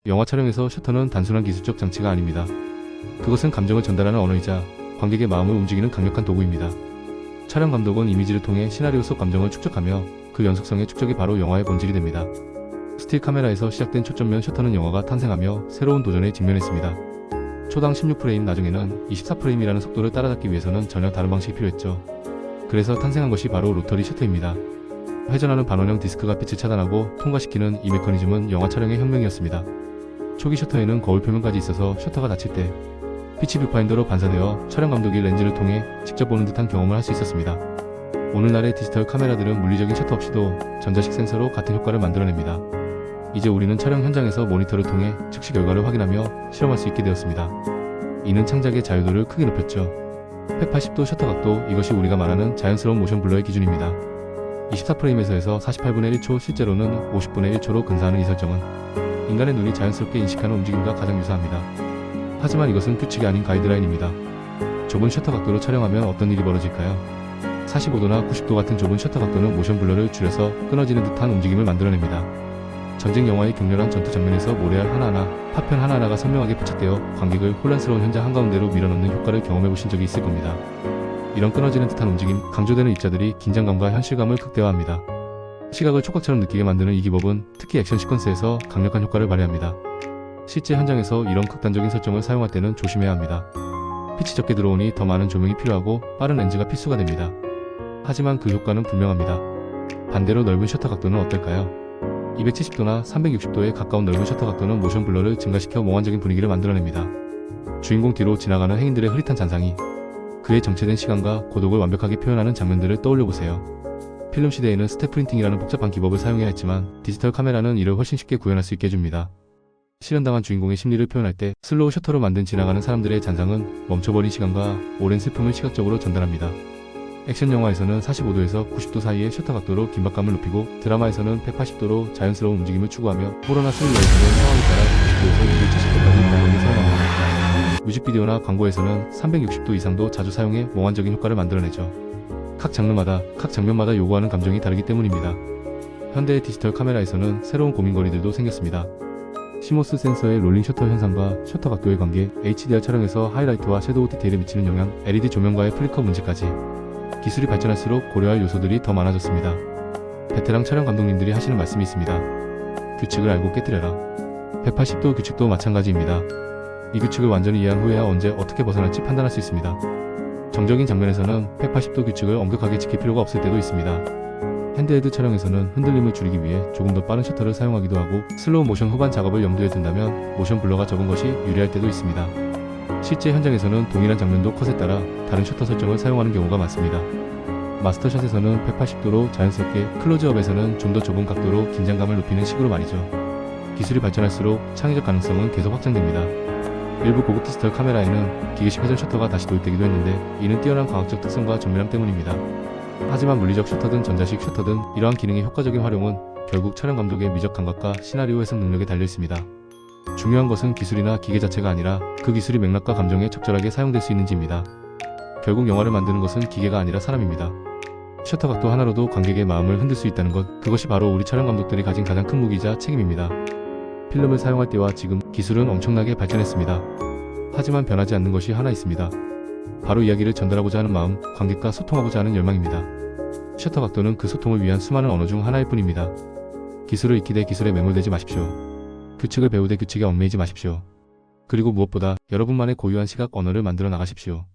영화 촬영에서 셔터는 단순한 기술적 장치가 아닙니다. 그것은 감정을 전달하는 언어이자 관객의 마음을 움직이는 강력한 도구입니다. 촬영 감독은 이미지를 통해 시나리오 속 감정을 축적하며 그 연속성의 축적이 바로 영화의 본질이 됩니다. 스틸 카메라에서 시작된 초점면 셔터는 영화가 탄생하며 새로운 도전에 직면했습니다. 초당 16프레임, 나중에는 24프레임이라는 속도를 따라잡기 위해서는 전혀 다른 방식이 필요했죠. 그래서 탄생한 것이 바로 로터리 셔터입니다. 회전하는 반원형 디스크가 빛을 차단하고 통과시키는 이 메커니즘은 영화 촬영의 혁명이었습니다. 초기 셔터에는 거울 표면까지 있어서 셔터가 닫힐 때 빛이 뷰파인더로 반사되어 촬영 감독이 렌즈를 통해 직접 보는 듯한 경험을 할 수 있었습니다. 오늘날의 디지털 카메라들은 물리적인 셔터 없이도 전자식 센서로 같은 효과를 만들어냅니다. 이제 우리는 촬영 현장에서 모니터를 통해 즉시 결과를 확인하며 실험할 수 있게 되었습니다. 이는 창작의 자유도를 크게 높였죠. 180도 셔터 각도, 이것이 우리가 말하는 자연스러운 모션 블러의 기준입니다. 24프레임에서에서 48분의 1초, 실제로는 50분의 1초로 근사하는 이 설정은 인간의 눈이 자연스럽게 인식하는 움직임과 가장 유사합니다. 하지만 이것은 규칙이 아닌 가이드라인입니다. 좁은 셔터 각도로 촬영하면 어떤 일이 벌어질까요? 45도나 90도 같은 좁은 셔터 각도는 모션 블러를 줄여서 끊어지는 듯한 움직임을 만들어냅니다. 전쟁 영화의 격렬한 전투 장면에서 모래알 하나하나, 파편 하나하나가 선명하게 포착되어 관객을 혼란스러운 현장 한가운데로 밀어넣는 효과를 경험해보신 적이 있을 겁니다. 이런 끊어지는 듯한 움직임, 강조되는 입자들이 긴장감과 현실감을 극대화합니다. 시각을 촉각처럼 느끼게 만드는 이 기법은 특히 액션 시퀀스에서 강력한 효과를 발휘합니다. 실제 현장에서 이런 극단적인 설정을 사용할 때는 조심해야 합니다. 빛이 적게 들어오니 더 많은 조명이 필요하고 빠른 렌즈가 필수가 됩니다. 하지만 그 효과는 분명합니다. 반대로 넓은 셔터 각도는 어떨까요? 270도나 360도에 가까운 넓은 셔터 각도는 모션 블러를 증가시켜 몽환적인 분위기를 만들어냅니다. 주인공 뒤로 지나가는 행인들의 흐릿한 잔상이 그의 정체된 시간과 고독을 완벽하게 표현하는 장면들을 떠올려보세요. 필름 시대에는 스텝 프린팅이라는 복잡한 기법을 사용해야 했지만 디지털 카메라는 이를 훨씬 쉽게 구현할 수 있게 해줍니다. 실현당한 주인공의 심리를 표현할 때 슬로우 셔터로 만든 지나가는 사람들의 잔상은 멈춰버린 시간과 오랜 슬픔을 시각적으로 전달합니다. 액션 영화에서는 45도에서 90도 사이의 셔터 각도로 긴박감을 높이고 드라마에서는 180도로 자연스러운 움직임을 추구하며 호러나 스릴러에서는 상황에 따라 90도에서 270도까지 인간력을 사용합니다. 뮤직비디오나 광고에서는 360도 이상도 자주 사용해 몽환적인 효과를 만들어내죠. 각 장르마다, 각 장면마다 요구하는 감정이 다르기 때문입니다. 현대의 디지털 카메라에서는 새로운 고민거리들도 생겼습니다. 시모스 센서의 롤링 셔터 현상과 셔터 각도의 관계, HDR 촬영에서 하이라이트와 섀도우 디테일에 미치는 영향, LED 조명과의 플리커 문제까지 기술이 발전할수록 고려할 요소들이 더 많아졌습니다. 베테랑 촬영 감독님들이 하시는 말씀이 있습니다. 규칙을 알고 깨뜨려라. 180도 규칙도 마찬가지입니다. 이 규칙을 완전히 이해한 후에야 언제 어떻게 벗어날지 판단할 수 있습니다. 정적인 장면에서는 180도 규칙을 엄격하게 지킬 필요가 없을 때도 있습니다. 핸드헬드 촬영에서는 흔들림을 줄이기 위해 조금 더 빠른 셔터를 사용하기도 하고 슬로우 모션 후반 작업을 염두에 둔다면 모션 블러가 적은 것이 유리할 때도 있습니다. 실제 현장에서는 동일한 장면도 컷에 따라 다른 셔터 설정을 사용하는 경우가 많습니다. 마스터샷에서는 180도로 자연스럽게, 클로즈업에서는 좀 더 좁은 각도로 긴장감을 높이는 식으로 말이죠. 기술이 발전할수록 창의적 가능성은 계속 확장됩니다. 일부 고급 디지털 카메라에는 기계식 회전 셔터가 다시 도입되기도 했는데 이는 뛰어난 과학적 특성과 정밀함 때문입니다. 하지만 물리적 셔터든 전자식 셔터든 이러한 기능의 효과적인 활용은 결국 촬영 감독의 미적 감각과 시나리오 해석 능력에 달려 있습니다. 중요한 것은 기술이나 기계 자체가 아니라 그 기술이 맥락과 감정에 적절하게 사용될 수 있는지입니다. 결국 영화를 만드는 것은 기계가 아니라 사람입니다. 셔터 각도 하나로도 관객의 마음을 흔들 수 있다는 것, 그것이 바로 우리 촬영 감독들이 가진 가장 큰 무기이자 책임입니다. 필름을 사용할 때와 지금 기술은 엄청나게 발전했습니다. 하지만 변하지 않는 것이 하나 있습니다. 바로 이야기를 전달하고자 하는 마음, 관객과 소통하고자 하는 열망입니다. 셔터 각도는 그 소통을 위한 수많은 언어 중 하나일 뿐입니다. 기술을 익히되 기술에 매몰되지 마십시오. 규칙을 배우되 규칙에 얽매이지 마십시오. 그리고 무엇보다 여러분만의 고유한 시각 언어를 만들어 나가십시오.